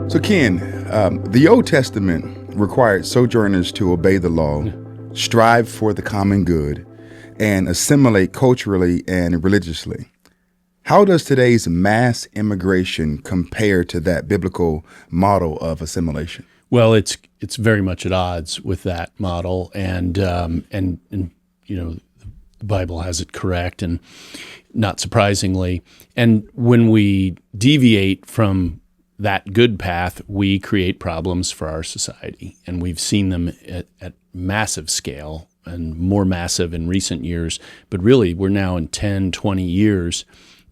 So Ken, the Old Testament required sojourners to obey the law, strive for the common good, and assimilate culturally and religiously. How does today's mass immigration compare to that biblical model of assimilation? Well, it's very much at odds with that model, and you know, the Bible has it correct, and not surprisingly. And when we deviate from that good path, we create problems for our society, and we've seen them at massive scale and more massive in recent years. But really, we're now in 10, 20 years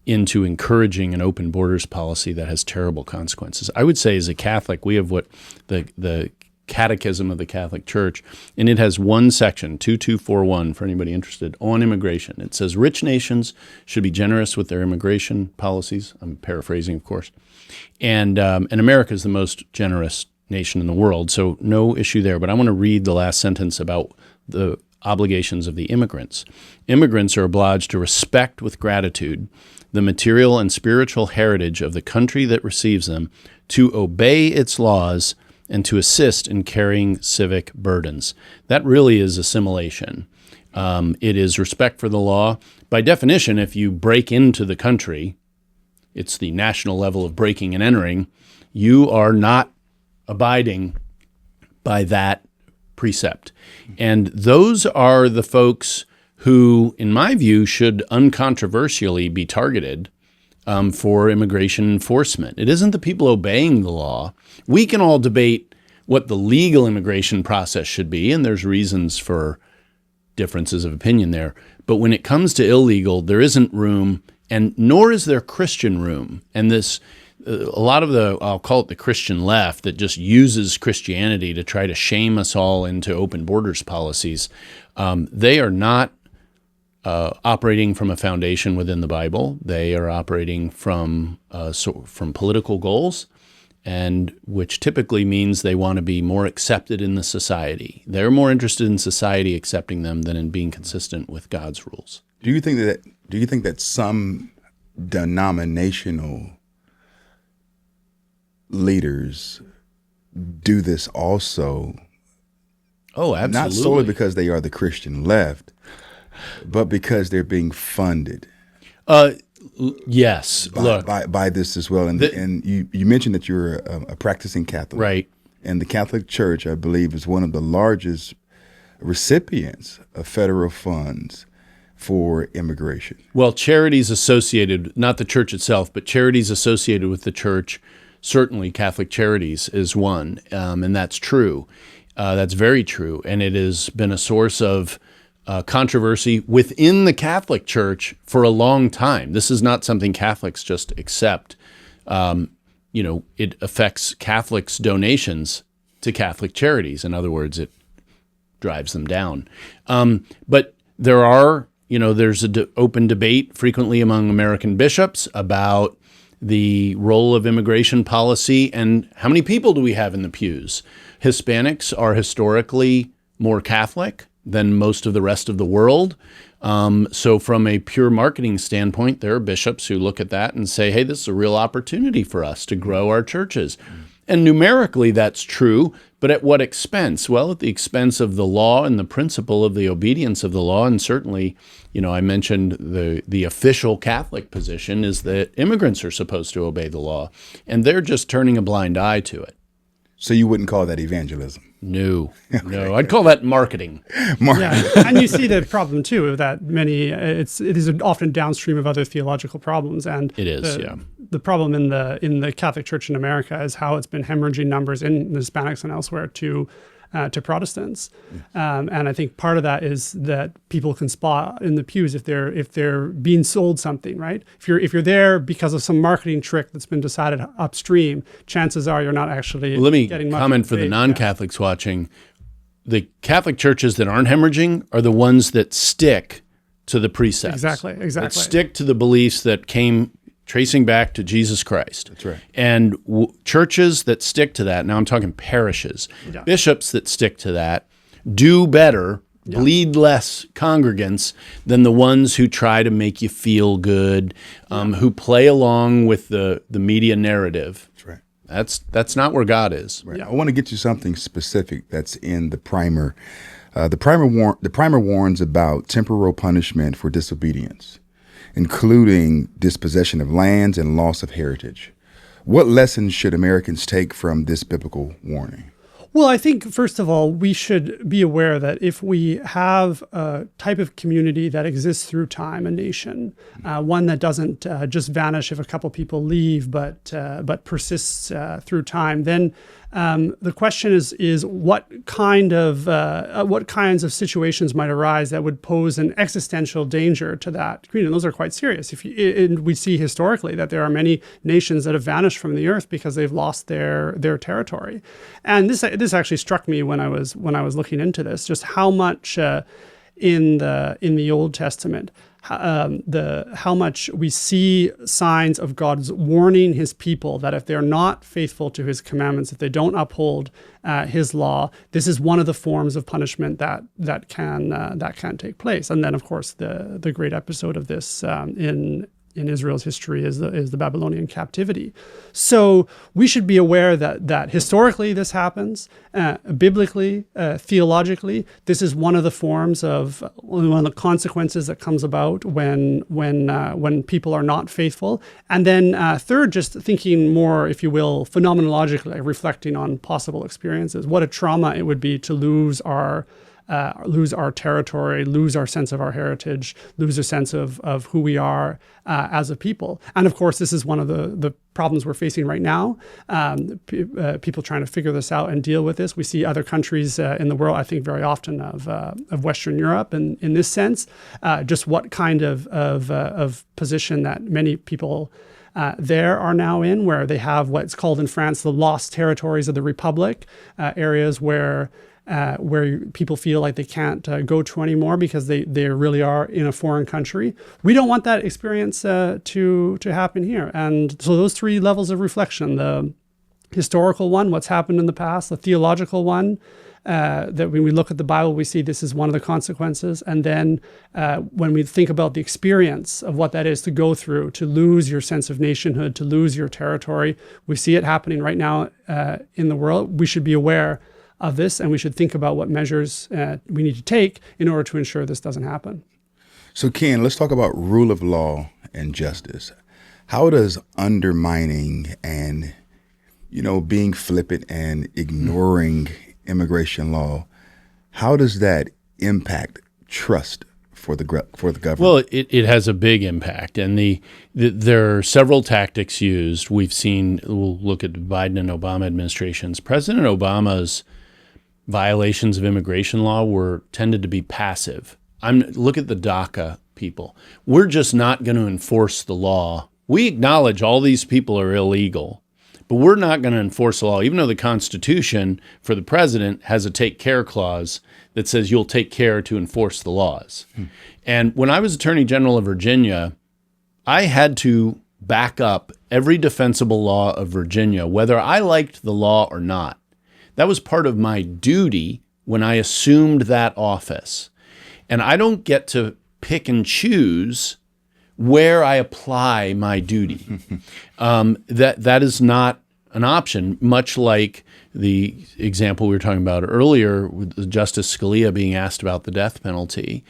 into encouraging an open borders policy that has terrible consequences. I would say as a Catholic, we have what the Catechism of the Catholic Church, and it has one section, 2241, for anybody interested, on immigration. It says rich nations should be generous with their immigration policies. I'm paraphrasing, of course. And America is the most generous nation in the world, so no issue there. But I want to read the last sentence about the obligations of the immigrants. Immigrants are obliged to respect with gratitude the material and spiritual heritage of the country that receives them, to obey its laws, and to assist in carrying civic burdens. That really is assimilation. It is respect for the law. By definition, if you break into the country, it's the national level of breaking and entering, you are not abiding by that precept. And those are the folks who, in my view, should uncontroversially be targeted for immigration enforcement. It isn't the people obeying the law. We can all debate what the legal immigration process should be, and there's reasons for differences of opinion there. But when it comes to illegal, there isn't room, and nor is there Christian room. And this, a lot of the, I'll call it the Christian left, that just uses Christianity to try to shame us all into open borders policies, they are not operating from a foundation within the Bible. They are operating from political goals, and which typically means they want to be more accepted in the society. They're more interested in society accepting them than in being consistent with God's rules. Do you think that some denominational leaders do this also? Oh, absolutely. Not solely because they are the Christian left, but because they're being funded. Yes. By this as well. And you mentioned that you're a practicing Catholic. Right. And the Catholic Church, I believe, is one of the largest recipients of federal funds for immigration. Well, charities associated, not the church itself, but charities associated with the church, certainly Catholic Charities is one, and that's true. That's very true, and it has been a source of controversy within the Catholic Church for a long time. This is not something Catholics just accept. It affects Catholics' donations to Catholic Charities. In other words, it drives them down. But there are, there's an open debate frequently among American bishops about the role of immigration policy and how many people do we have in the pews. Hispanics are historically more Catholic than most of the rest of the world. So from a pure marketing standpoint, there are bishops who look at that and say, hey, this is a real opportunity for us to grow our churches. And numerically, that's true, but at what expense? Well, at the expense of the law and the principle of the obedience of the law. And certainly, I mentioned the official Catholic position is that immigrants are supposed to obey the law, and they're just turning a blind eye to it. So you wouldn't call that evangelism? No, no. I'd call that marketing. Yeah, and you see the problem too that it is often downstream of other theological problems, and it is. The problem in the Catholic Church in America is how it's been hemorrhaging numbers in the Hispanics and elsewhere to Protestants, and I think part of that is that people can spot in the pews if they're being sold something, right? If you're there because of some marketing trick that's been decided upstream, chances are you're not actually. Well, let me getting much comment for the non-Catholics watching. The Catholic churches that aren't hemorrhaging are the ones that stick to the precepts. Exactly. That stick to the beliefs that came tracing back to Jesus Christ. That's right. And churches that stick to that, now I'm talking parishes, bishops that stick to that, do better, bleed less congregants than the ones who try to make you feel good, who play along with the media narrative. That's right. That's not where God is. Right. I want to get you something specific that's in the primer. The primer warns about temporal punishment for disobedience, including dispossession of lands and loss of heritage. What lessons should Americans take from this biblical warning? Well, I think, first of all, we should be aware that if we have a type of community that exists through time, a nation, one that doesn't just vanish if a couple people leave, but persists through time, then the question is what kinds of situations might arise that would pose an existential danger to that community. And those are quite serious. And we see historically that there are many nations that have vanished from the earth because they've lost their territory. And this actually struck me when I was looking into this, just how much in the Old Testament, how much we see signs of God's warning his people that if they're not faithful to his commandments, if they don't uphold his law, this is one of the forms of punishment that can take place. And then, of course, the great episode of this in Israel's history is the Babylonian captivity. So we should be aware that historically this happens, biblically, theologically. This is one of the consequences that comes about when people are not faithful. And then third, just thinking more, if you will, phenomenologically, reflecting on possible experiences. What a trauma it would be to lose our territory, lose our sense of our heritage, lose a sense of who we are as a people. And of course, this is one of the problems we're facing right now. People trying to figure this out and deal with this. We see other countries in the world, I think very often of Western Europe, and in this sense, just what kind of position that many people there are now in, where they have what's called in France the lost territories of the Republic, areas where people feel like they can't go to anymore because they really are in a foreign country. We don't want that experience to happen here. And so those three levels of reflection, the historical one, what's happened in the past, the theological one, that when we look at the Bible, we see this is one of the consequences. And then when we think about the experience of what that is to go through, to lose your sense of nationhood, to lose your territory, we see it happening right now in the world. We should be aware of this, and we should think about what measures we need to take in order to ensure this doesn't happen. So, Ken, let's talk about rule of law and justice. How does undermining and, being flippant and ignoring immigration law, how does that impact trust for the government? Well, it has a big impact, and there are several tactics used. We'll look at Biden and Obama administrations. President Obama's violations of immigration law tended to be passive. Look at the DACA people. We're just not going to enforce the law. We acknowledge all these people are illegal, but we're not going to enforce the law, even though the Constitution for the president has a take care clause that says you'll take care to enforce the laws. And when I was Attorney General of Virginia, I had to back up every defensible law of Virginia, whether I liked the law or not. That was part of my duty when I assumed that office. And I don't get to pick and choose where I apply my duty. That is not an option, much like the example we were talking about earlier with Justice Scalia being asked about the death penalty.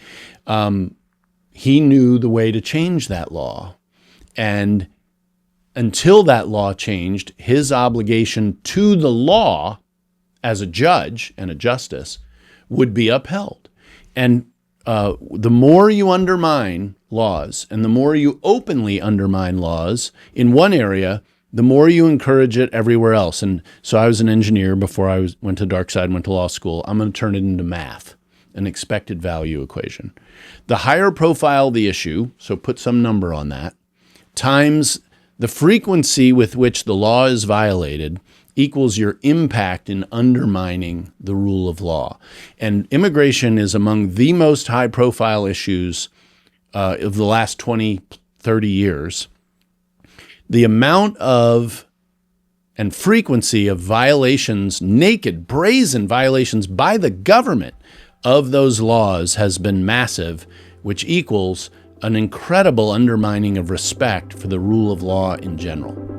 He knew the way to change that law. And until that law changed, his obligation to the law as a judge and a justice would be upheld. And the more you undermine laws and the more you openly undermine laws in one area, the more you encourage it everywhere else. And so I was an engineer before I went to dark side, went to law school. I'm going to turn it into math, an expected value equation. The higher profile the issue, so put some number on that, times the frequency with which the law is violated equals your impact in undermining the rule of law. And immigration is among the most high-profile issues of the last 20, 30 years. The amount of and frequency of violations, naked, brazen violations by the government of those laws has been massive, which equals an incredible undermining of respect for the rule of law in general.